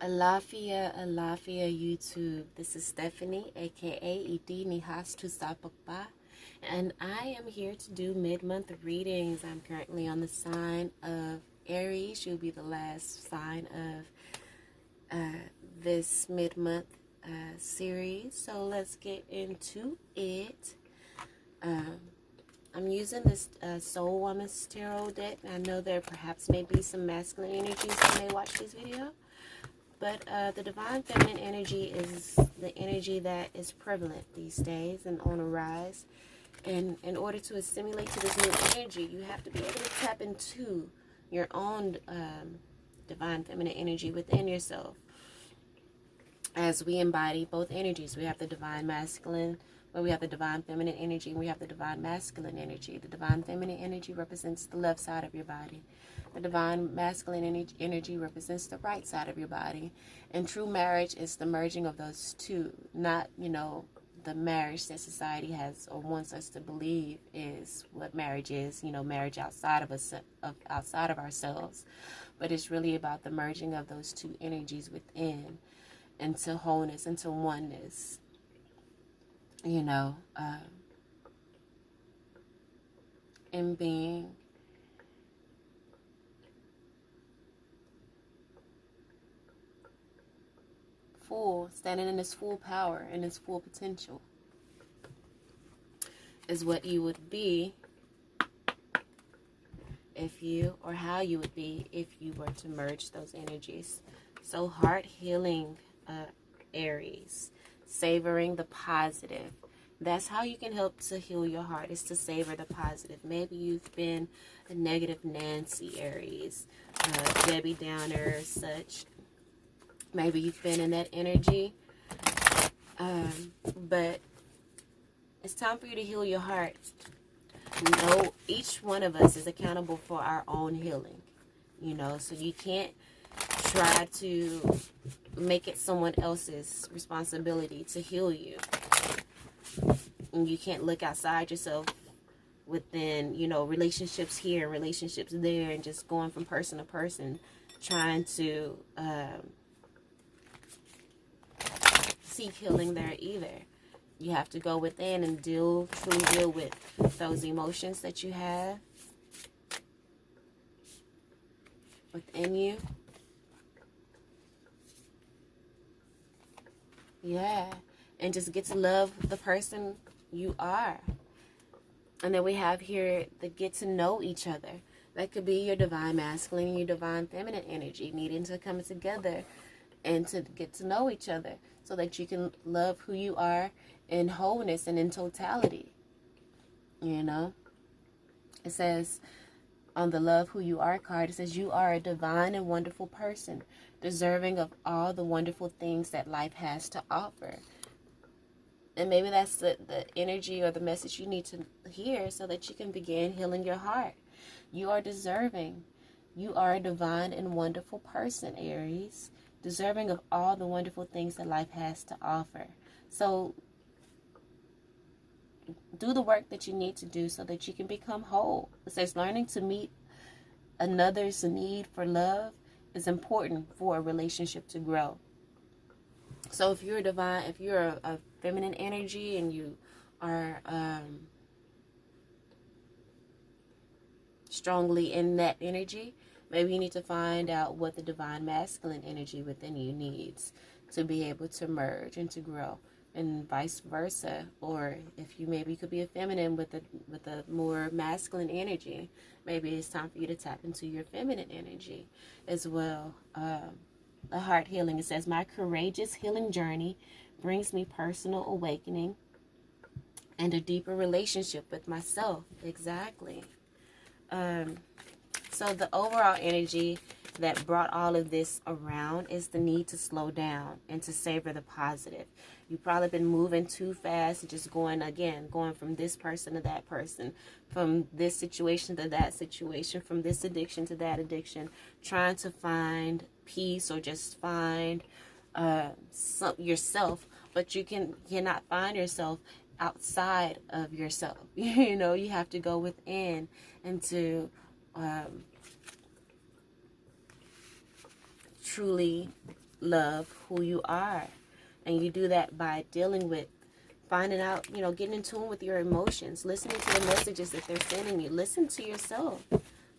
Alafia YouTube. This is Stephanie, aka Idin Nehasthusaa Gbagba, and I am here to do mid-month readings. I'm currently on the sign of Aries. You'll be the last sign of this mid-month series. So let's get into it. I'm using this Soul Woman's Tarot deck. I know there perhaps may be some masculine energies that may watch this video. But the Divine Feminine energy is the energy that is prevalent these days and on a rise. And in order to assimilate to this new energy, you have to be able to tap into your own Divine Feminine energy within yourself. As we embody both energies, we have the Divine Masculine, where we have the Divine Feminine energy, and we have the Divine Masculine energy. The Divine Feminine energy represents the left side of your body. The Divine Masculine energy represents the right side of your body. And true marriage is the merging of those two, not, the marriage that society has or wants us to believe is what marriage is, marriage outside of us, outside of ourselves. But it's really about the merging of those two energies within into wholeness, into oneness. And being full, standing in his full power and his full potential is what you would be if you, or how you would be if you were to merge those energies. So heart healing, Aries, savoring the positive. That's how you can help to heal your heart, is to savor the positive. Maybe you've been a negative Nancy, Aries, Debbie Downer, such. Maybe you've been in that energy, but it's time for you to heal your heart. Each one of us is accountable for our own healing, so you can't try to make it someone else's responsibility to heal you. And you can't look outside yourself within, relationships here, relationships there, and just going from person to person, trying to seek healing there either. You have to go within and truly deal with those emotions that you have within you. Yeah, and just get to love the person you are. And then we have here the get to know each other. That could be your Divine Masculine and your Divine Feminine energy needing to come together and to get to know each other so that you can love who you are in wholeness and in totality. It says on the Love Who You Are card, it says you are a divine and wonderful person, deserving of all the wonderful things that life has to offer. And maybe that's the energy or the message you need to hear so that you can begin healing your heart. You are deserving. You are a divine and wonderful person, Aries, deserving of all the wonderful things that life has to offer. So do the work that you need to do so that you can become whole. It says learning to meet another's need for love is important for a relationship to grow. So if you're a feminine energy and you are strongly in that energy, maybe you need to find out what the Divine Masculine energy within you needs to be able to merge and to grow, and vice versa. Or if you maybe could be a feminine with a more masculine energy, maybe it's time for you to tap into your feminine energy as well. The heart healing, it says, my courageous healing journey brings me personal awakening and a deeper relationship with myself. Exactly. So the overall energy that brought all of this around is the need to slow down and to savor the positive. You've probably been moving too fast and just going from this person to that person, from this situation to that situation, from this addiction to that addiction, trying to find peace or just find yourself, but you cannot find yourself outside of yourself. You have to go within and to truly love who you are. And you do that by dealing with, finding out, you know, getting in tune with your emotions, listening to the messages that they're sending you. Listen to yourself.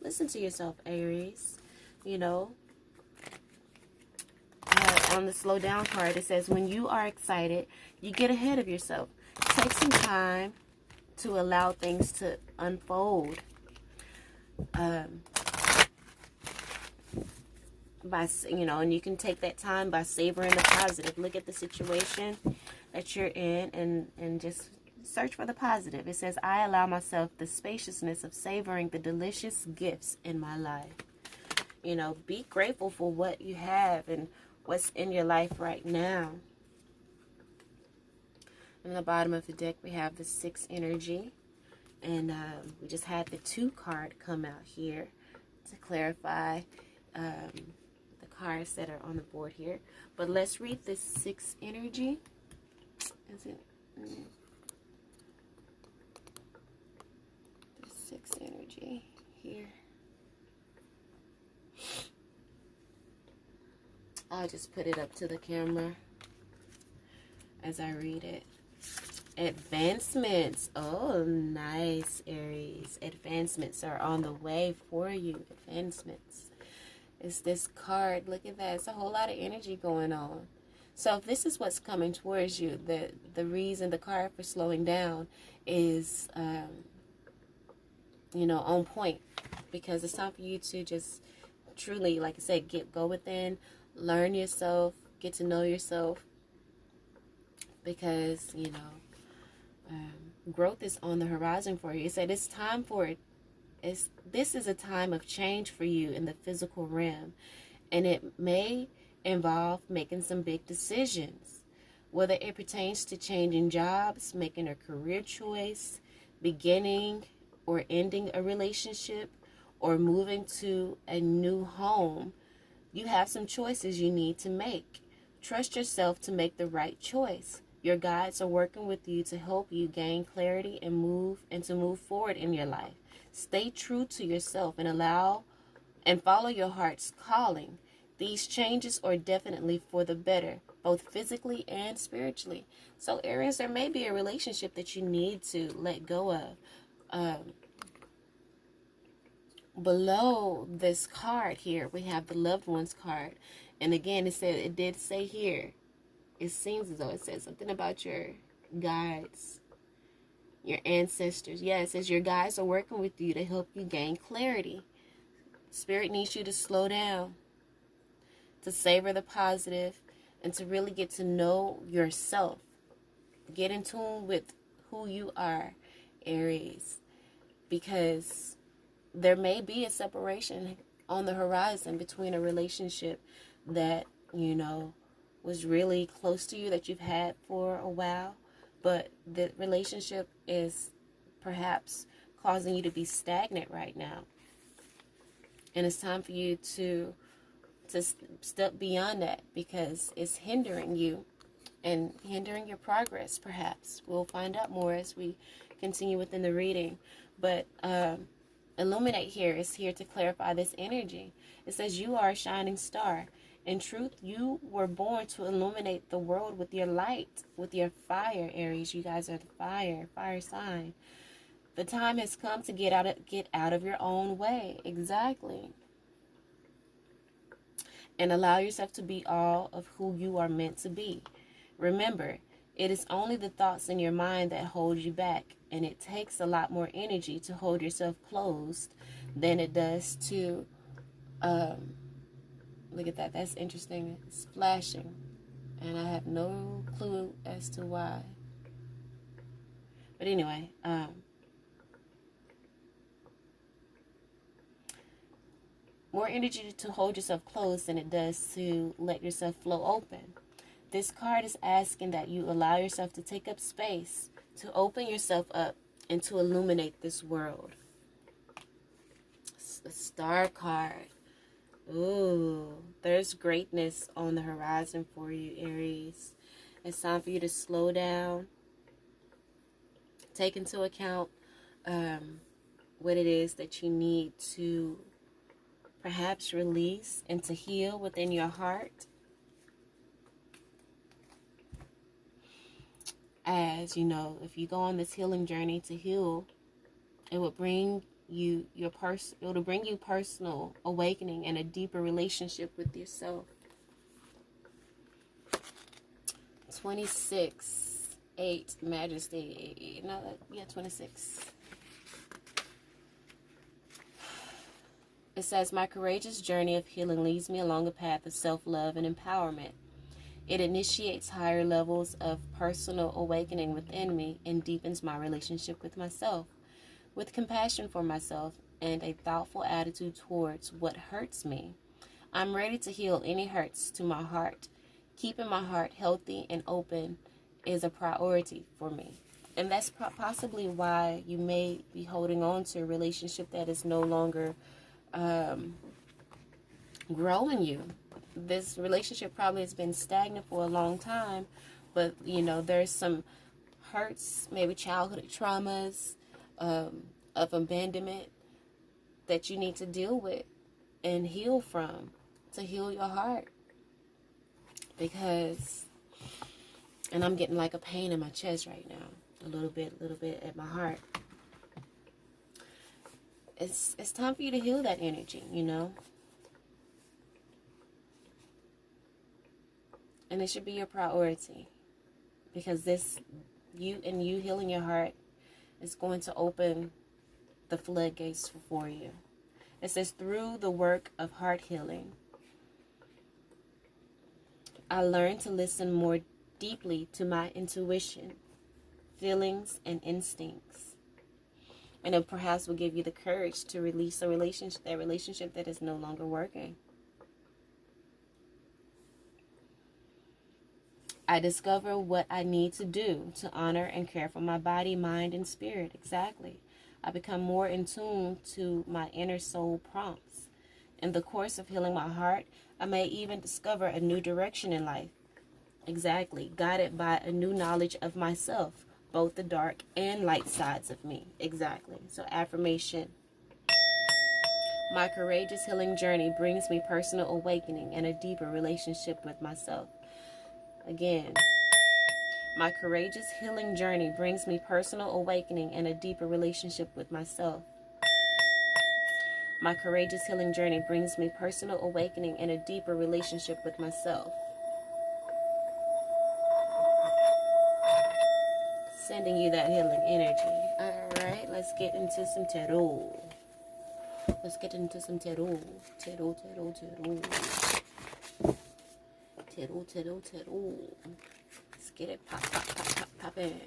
Listen to yourself, Aries. You know, on the slow down card, it says, when you are excited, you get ahead of yourself. Take some time to allow things to unfold. By, you know, and you can take that time by savoring the positive. Look at the situation that you're in and just search for the positive. It says, I allow myself the spaciousness of savoring the delicious gifts in my life. You know, be grateful for what you have and what's in your life right now. On the bottom of the deck, we have the 6 energy. And we just had the 2 card come out here to clarify the cards that are on the board here. But let's read the 6 energy. Is it? The 6 energy here. I'll just put it up to the camera as I read it. Advancements. Oh, nice, Aries. Advancements are on the way for you. Advancements. It's this card. Look at that. It's a whole lot of energy going on. So if this is what's coming towards you, the reason, the card for slowing down is, you know, on point. Because it's time for you to just truly, like I said, go within, learn yourself, get to know yourself. Because, you know, growth is on the horizon for you. It said it's time for it. This is a time of change for you in the physical realm, and it may involve making some big decisions, whether it pertains to changing jobs, making a career choice, beginning or ending a relationship, or moving to a new home. You have some choices you need to make. Trust yourself to make the right choice. Your guides are working with you to help you gain clarity and to move forward in your life. Stay true to yourself and follow your heart's calling. These changes are definitely for the better, both physically and spiritually. So, Aries, there may be a relationship that you need to let go of. Below this card here, we have the loved ones card. And again, it did say here, it seems as though it says something about your guides, your ancestors. Yeah, it says your guides are working with you to help you gain clarity. Spirit needs you to slow down, to savor the positive, and to really get to know yourself. Get in tune with who you are, Aries, because there may be a separation on the horizon between a relationship that, you know, was really close to you, that you've had for a while, but the relationship is perhaps causing you to be stagnant right now. And it's time for you to step beyond that, because it's hindering you and hindering your progress, perhaps. We'll find out more as we continue within the reading. But Illuminate here is here to clarify this energy. It says you are a shining star. In truth, you were born to illuminate the world with your light, with your fire, Aries. You guys are the fire sign. The time has come to get out of your own way. Exactly. And allow yourself to be all of who you are meant to be. Remember, it is only the thoughts in your mind that hold you back, and it takes a lot more energy to hold yourself closed than it does to look at that. That's interesting. It's flashing. And I have no clue as to why. But anyway, more energy to hold yourself closed than it does to let yourself flow open. This card is asking that you allow yourself to take up space, to open yourself up, and to illuminate this world. It's the Star card. Ooh, there's greatness on the horizon for you, Aries. It's time for you to slow down. Take into account what it is that you need to perhaps release and to heal within your heart. as, you know, if you go on this healing journey to heal, it would bring you it'll bring you personal awakening and a deeper relationship with yourself. 26/8 Majesty. No, yeah, 26. It says, my courageous journey of healing leads me along a path of self-love and empowerment. It initiates higher levels of personal awakening within me and deepens my relationship with myself, with compassion for myself and a thoughtful attitude towards what hurts me. I'm ready to heal any hurts to my heart. Keeping my heart healthy and open is a priority for me. And that's possibly why you may be holding on to a relationship that is no longer growing you. This relationship probably has been stagnant for a long time, but, you know, there's some hurts, maybe childhood traumas, of abandonment that you need to deal with and heal from, to heal your heart. Because, and I'm getting like a pain in my chest right now, a little bit at my heart. It's time for you to heal that energy, you know. And it should be your priority, because this, you healing your heart is going to open the floodgates for you. It says, through the work of heart healing, I learned to listen more deeply to my intuition, feelings, and instincts. And it perhaps will give you the courage to release that relationship that is no longer working. I discover what I need to do to honor and care for my body, mind, and spirit. Exactly. I become more in tune to my inner soul prompts. In the course of healing my heart, I may even discover a new direction in life. Exactly. Guided by a new knowledge of myself, both the dark and light sides of me. Exactly. So affirmation. My courageous healing journey brings me personal awakening and a deeper relationship with myself. Again, my courageous healing journey brings me personal awakening and a deeper relationship with myself. My courageous healing journey brings me personal awakening and a deeper relationship with myself. Sending you that healing energy. Alright, let's get into some tarot. Let's get into some tarot. Tarot. Let's get it pop in.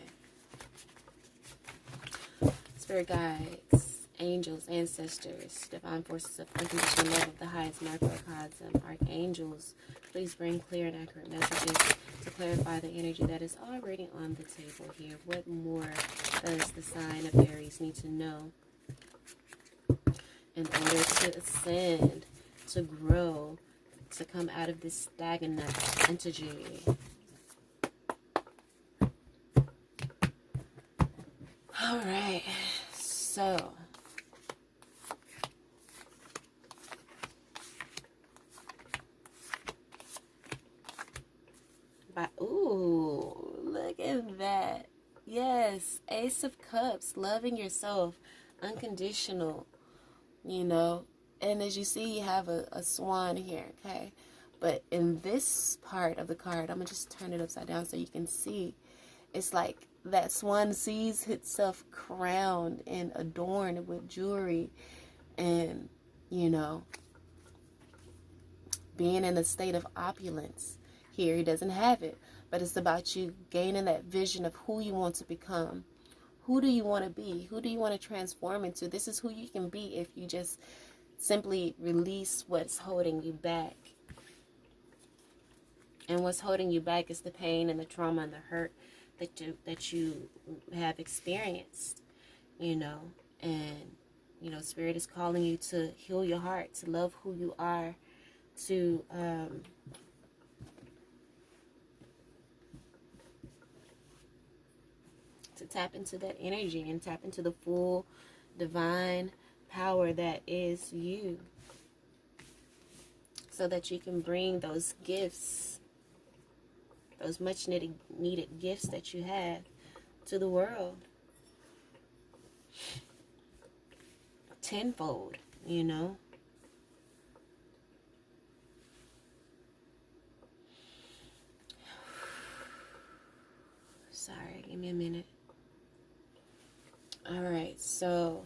Spirit guides, angels, ancestors, divine forces of unconditional love of the highest, macro arcads, and archangels, please bring clear and accurate messages to clarify the energy that is already on the table here. What more does the sign of Aries need to know in order to ascend, to grow, to come out of this stagnant energy? All right, so ooh, look at that. Yes, Ace of Cups, loving yourself, unconditional, you know. And as you see, you have a swan here, okay? But in this part of the card, I'm going to just turn it upside down so you can see. It's like that swan sees itself crowned and adorned with jewelry and, you know, being in a state of opulence. Here, he doesn't have it, but it's about you gaining that vision of who you want to become. Who do you want to be? Who do you want to transform into? This is who you can be if you just simply release what's holding you back. And what's holding you back is the pain and the trauma and the hurt that you have experienced, you know. And, you know, Spirit is calling you to heal your heart, to love who you are, to tap into that energy and tap into the full divine power that is you, so that you can bring those gifts those much needed gifts that you have to the world tenfold, you know. Sorry, give me a minute. All right, so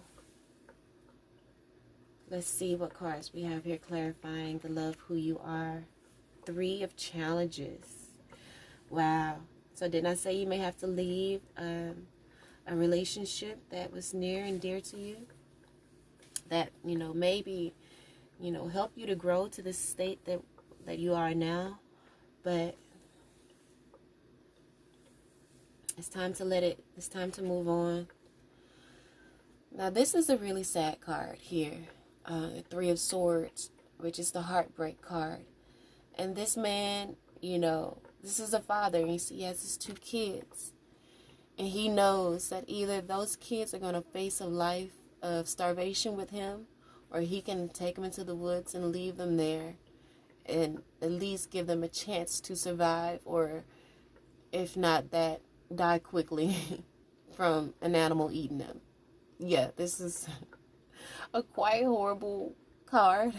let's see what cards we have here clarifying the love who you are. 3 of challenges. Wow. So didn't I say you may have to leave a relationship that was near and dear to you? That, you know, maybe, you know, help you to grow to the state that you are now. But it's time to it's time to move on. Now, this is a really sad card here. 3 of Swords, which is the heartbreak card. And this man, you know, this is a father, and he has his 2 kids. And he knows that either those kids are going to face a life of starvation with him, or he can take them into the woods and leave them there and at least give them a chance to survive, or if not that, die quickly from an animal eating them. Yeah, this is a quite horrible card.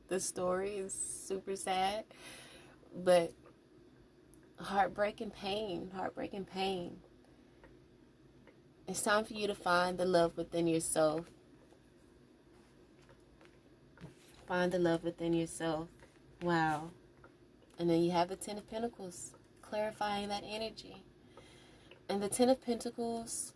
The story is super sad, but heartbreak and pain. It's time for you to find the love within yourself. Find the love within yourself. Wow. And then you have the 10 of Pentacles, clarifying that energy. And the 10 of Pentacles,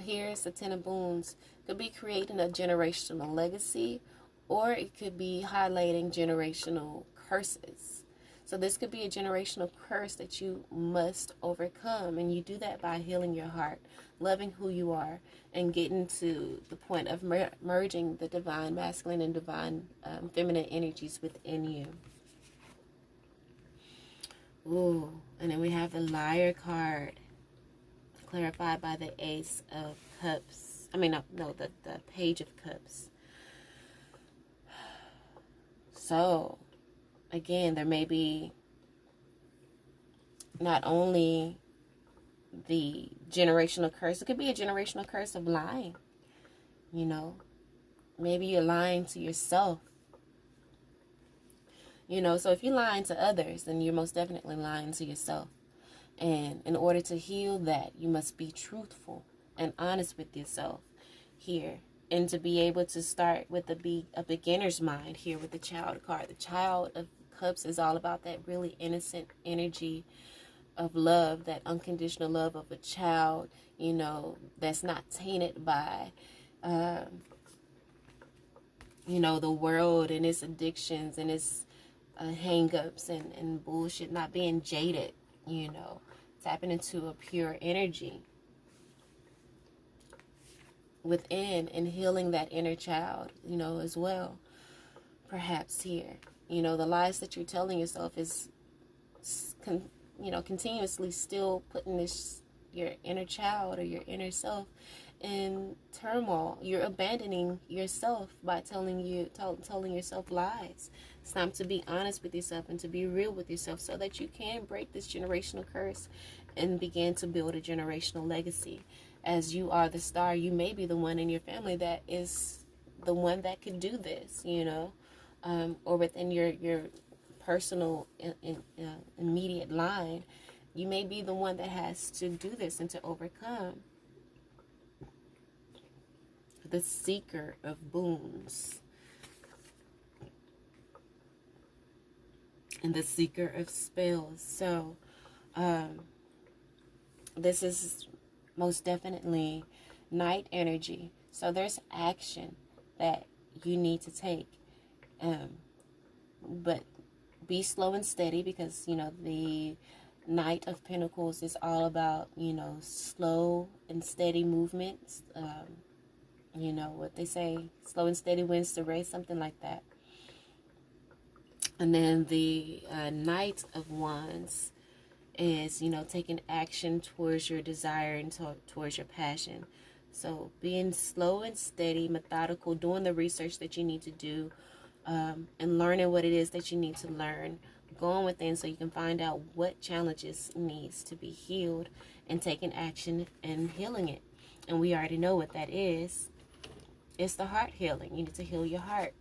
here is the 10 of Wands. Could be creating a generational legacy, or it could be highlighting generational curses. So this could be a generational curse that you must overcome. And you do that by healing your heart, loving who you are, and getting to the point of merging the divine masculine and divine feminine energies within you. Ooh, and then we have the Liar card, clarified by the Ace of Cups. I mean, no, the Page of Cups. So, again, there may be not only the generational curse, it could be a generational curse of lying. You know, maybe you're lying to yourself. You know, so if you're lying to others, then you're most definitely lying to yourself. And in order to heal that, you must be truthful and honest with yourself here. And to be able to start with a beginner's mind here with the Child card. The Child of Cups is all about that really innocent energy of love, that unconditional love of a child, you know, that's not tainted by, you know, the world and its addictions and its hang-ups and bullshit, not being jaded, you know, tapping into a pure energy within and healing that inner child, you know, as well. Perhaps here, you know, the lies that you're telling yourself is, you know, continuously still putting your inner child or your inner self in turmoil. You're abandoning yourself by telling yourself lies. It's time to be honest with yourself and to be real with yourself so that you can break this generational curse and begin to build a generational legacy. As you are the star, you may be the one in your family that is the one that could do this, you know, or within your personal immediate line, you may be the one that has to do this and to overcome. The Seeker of Boons and the Seeker of Spells. So this is most definitely night energy. So there's action that you need to take, but be slow and steady, because, you know, the Knight of Pentacles is all about, you know, slow and steady movements. You know what they say, slow and steady wins the race, something like that. And then the Knight of Wands is, you know, taking action towards your desire and towards your passion. So being slow and steady, methodical, doing the research that you need to do, and learning what it is that you need to learn, going within so you can find out what challenges needs to be healed and taking action and healing it. And we already know what that is. It's the heart healing. You need to heal your heart.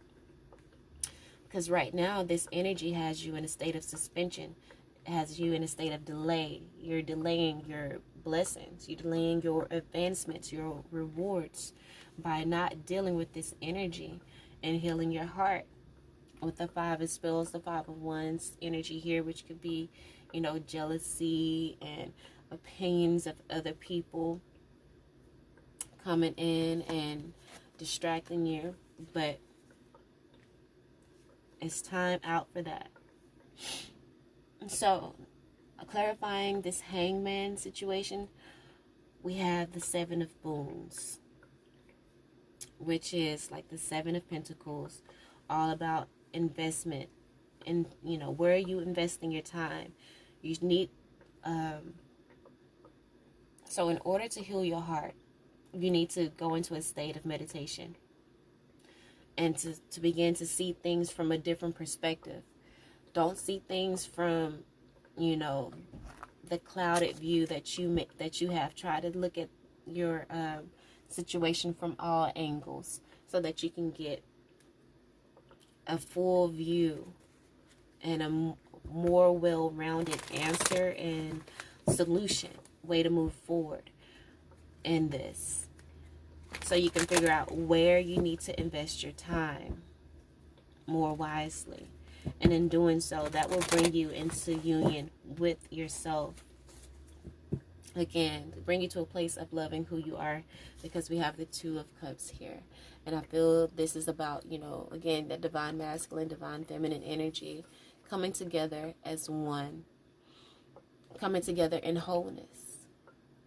Because right now, this energy has you in a state of suspension. It has you in a state of delay. You're delaying your blessings. You're delaying your advancements, your rewards, by not dealing with this energy and healing your heart. With the Five of Spells, the Five of Wands energy here, which could be, jealousy and opinions of other people coming in and distracting you. But it's time out for that. So, clarifying this hangman situation, we have the Seven of Boons, which is like the Seven of Pentacles, all about investment. And, where are you investing your time? You need, so in order to heal your heart, you need to go into a state of meditation and to begin to see things from a different perspective. Don't see things from, the clouded view that you have. Try to look at your situation from all angles so that you can get a full view and a more well-rounded answer and solution, way to move forward in this. So you can figure out where you need to invest your time more wisely. And in doing so, that will bring you into union with yourself. Again, bring you to a place of loving who you are, because we have the Two of Cups here. And I feel this is about, again, that divine masculine, divine feminine energy coming together as one, coming together in wholeness.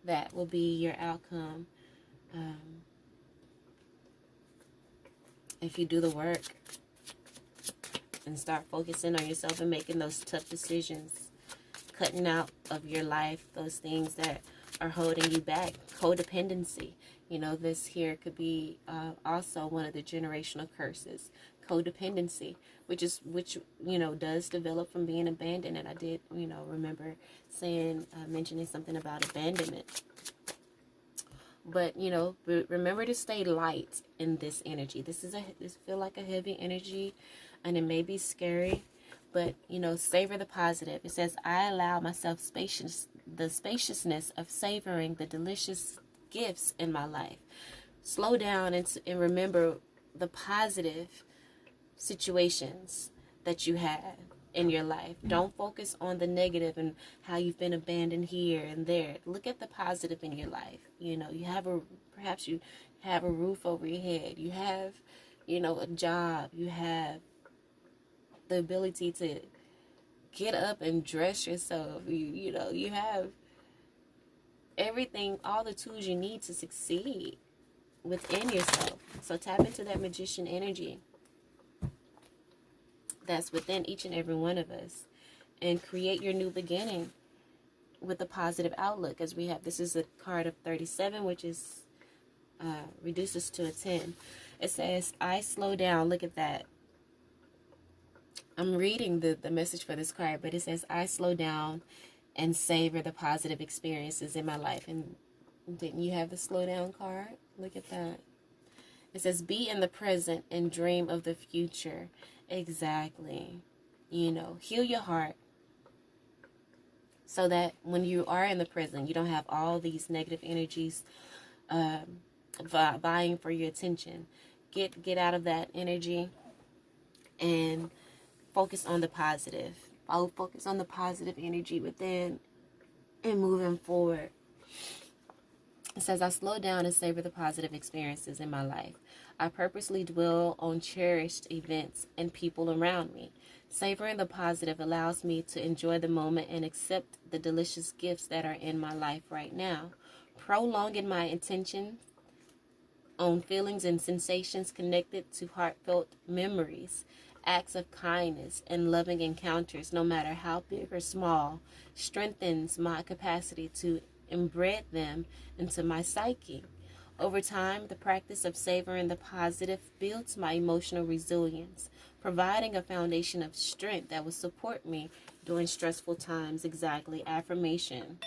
That will be your outcome if you do the work and start focusing on yourself and making those tough decisions, cutting out of your life those things that are holding you back. Codependency, this here could be also one of the generational curses. Codependency, which does develop from being abandoned. And I did, remember mentioning something about abandonment. But, remember to stay light in this energy. This feel like a heavy energy, and it may be scary, but, savor the positive. It says, I allow myself the spaciousness of savoring the delicious gifts in my life. Slow down and remember the positive situations that you have in your life. Don't focus on the negative and how you've been abandoned here and there. Look at the positive in your life. Perhaps you have a roof over your head. You have, a job. You have the ability to get up and dress yourself. You have everything, all the tools you need to succeed within yourself. So tap into that magician energy that's within each and every one of us, and create your new beginning with a positive outlook. As we have, this is a card of 37, which is reduces to a 10. It says, I slow down. Look at that. I'm reading the message for this card, but it says, I slow down and savor the positive experiences in my life. And didn't you have the slow down card? Look at that. It says, be in the present and dream of the future. Exactly. Heal your heart so that when you are in the present, you don't have all these negative energies vying for your attention. Get out of that energy and focus on the positive. I'll focus on the positive energy within and moving forward. It says, I slow down and savor the positive experiences in my life. I purposely dwell on cherished events and people around me. Savoring the positive allows me to enjoy the moment and accept the delicious gifts that are in my life right now. Prolonging my attention on feelings and sensations connected to heartfelt memories, acts of kindness, and loving encounters, no matter how big or small, strengthens my capacity to embed them into my psyche. Over time, the practice of savoring the positive builds my emotional resilience, providing a foundation of strength that will support me during stressful times. Exactly. Affirmation.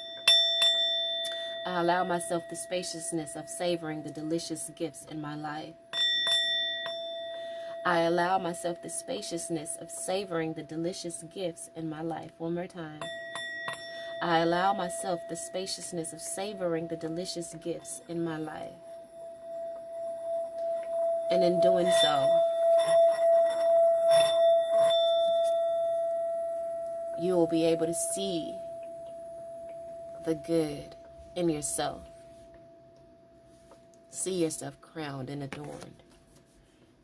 I allow myself the spaciousness of savoring the delicious gifts in my life. I allow myself the spaciousness of savoring the delicious gifts in my life. One more time. I allow myself the spaciousness of savoring the delicious gifts in my life. And in doing so, you will be able to see the good in yourself. See yourself crowned and adorned.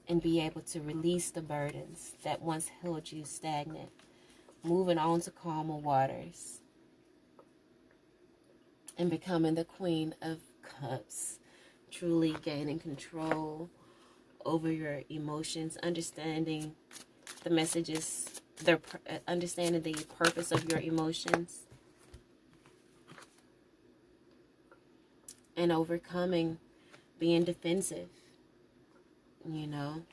And be able to release the burdens that once held you stagnant. Moving on to calmer waters. And becoming the Queen of Cups. Truly gaining control over your emotions. Understanding the messages. Understanding the purpose of your emotions. And overcoming being defensive. You know.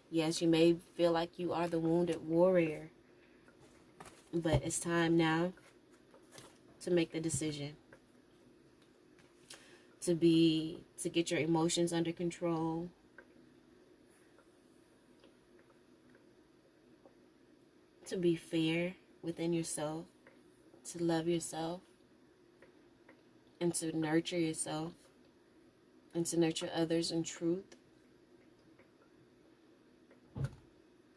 Yes, you may feel like you are the wounded warrior. But it's time now to make the decision. To get your emotions under control. To be fair within yourself. To love yourself. And to nurture yourself. And to nurture others in truth.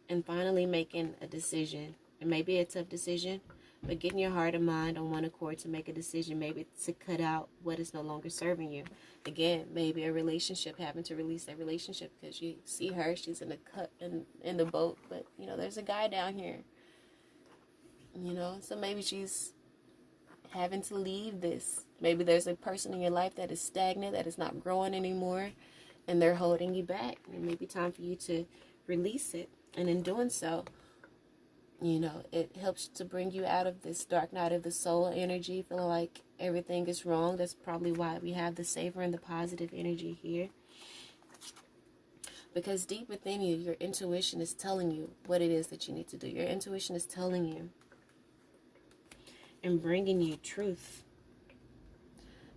And finally making a decision. It may be a tough decision, but getting your heart and mind on one accord to make a decision. Maybe to cut out what is no longer serving you. Again, maybe a relationship, having to release that relationship because you see her, she's in the cup in the boat, but you know there's a guy down here. You know, so maybe she's having to leave this. Maybe there's a person in your life that is stagnant, that is not growing anymore, and they're holding you back. It may be time for you to release it. And in doing so, you know, it helps to bring you out of this dark night of the soul energy, feeling like everything is wrong. That's probably why we have the savor and the positive energy here. Because deep within you, your intuition is telling you what it is that you need to do. Your intuition is telling you and bringing you truth.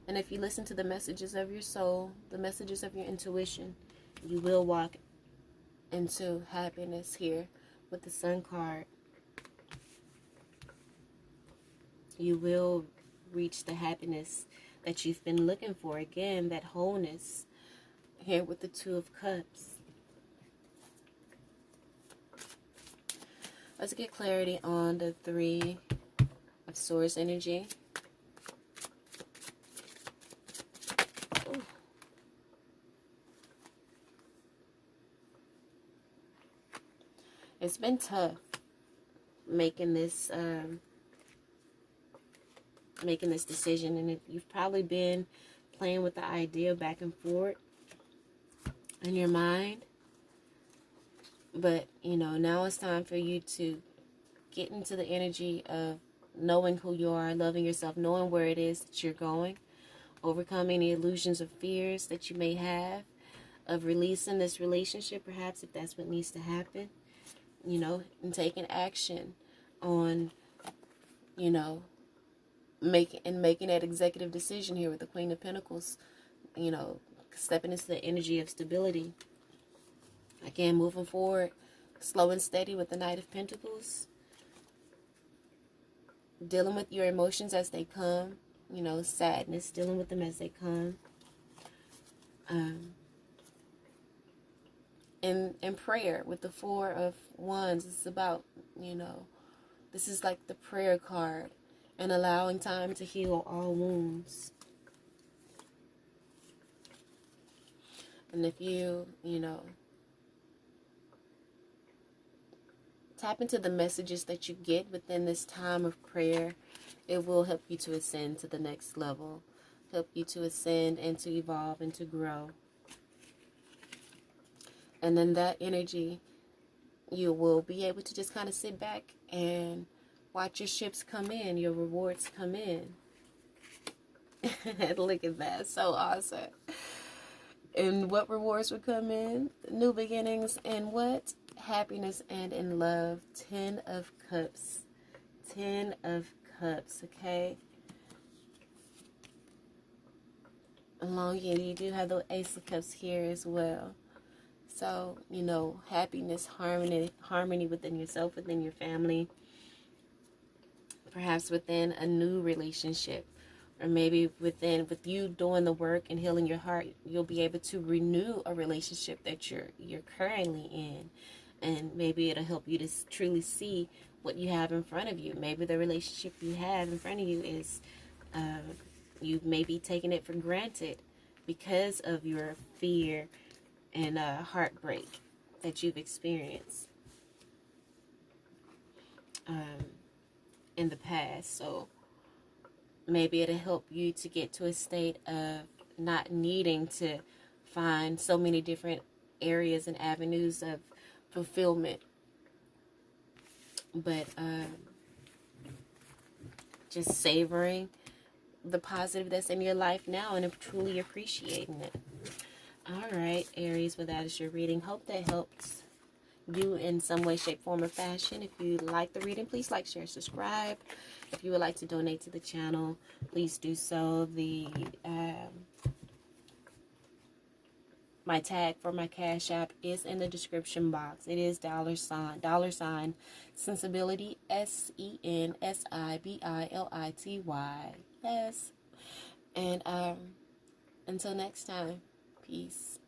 And if you listen to the messages of your soul, the messages of your intuition, you will walk into happiness here with the Sun card. You will reach the happiness that you've been looking for. Again, that wholeness here with the Two of Cups. Let's get clarity on the Three of Swords energy. Ooh. It's been tough making this decision, and you've probably been playing with the idea back and forth in your mind. But, you know, now it's time for you to get into the energy of knowing who you are, loving yourself, knowing where it is that you're going, overcoming the illusions of fears that you may have, of releasing this relationship, perhaps, if that's what needs to happen, you know, and taking action on, you know, making that executive decision here with the Queen of Pentacles, you know, stepping into the energy of stability. Again, moving forward, slow and steady with the Knight of Pentacles. Dealing with your emotions as they come. You know, sadness, dealing with them as they come. And prayer with the Four of Wands. It's about, you know, this is like the prayer card. And allowing time to heal all wounds. And if you know, tap into the messages that you get within this time of prayer, it will help you to ascend to the next level. Help you to ascend and to evolve and to grow. And in that energy, you will be able to just kind of sit back and watch your ships come in, your rewards come in. Look at that, so awesome. And what rewards would come in? New beginnings and what? happiness and in love. 10 of Cups. 10 of Cups, okay? Along here, you do have the Ace of Cups here as well. So, you know, happiness, harmony within yourself, within your family. Perhaps within a new relationship. Or maybe with you doing the work and healing your heart, you'll be able to renew a relationship that you're currently in. And maybe it'll help you to truly see what you have in front of you. Maybe the relationship you have in front of you is, you may be taking it for granted because of your fear and heartbreak that you've experienced in the past. So maybe it'll help you to get to a state of not needing to find so many different areas and avenues of fulfillment, but just savoring the positive that's in your life now and truly appreciating it. All right, Aries, well, that is your reading. Hope that helps you in some way, shape, form, or fashion. If you like the reading, please like, share, subscribe. If you would like to donate to the channel, please do so. My tag for my Cash App is in the description box. It is $ sensibility, SENSIBILITY. Yes. And until next time, peace.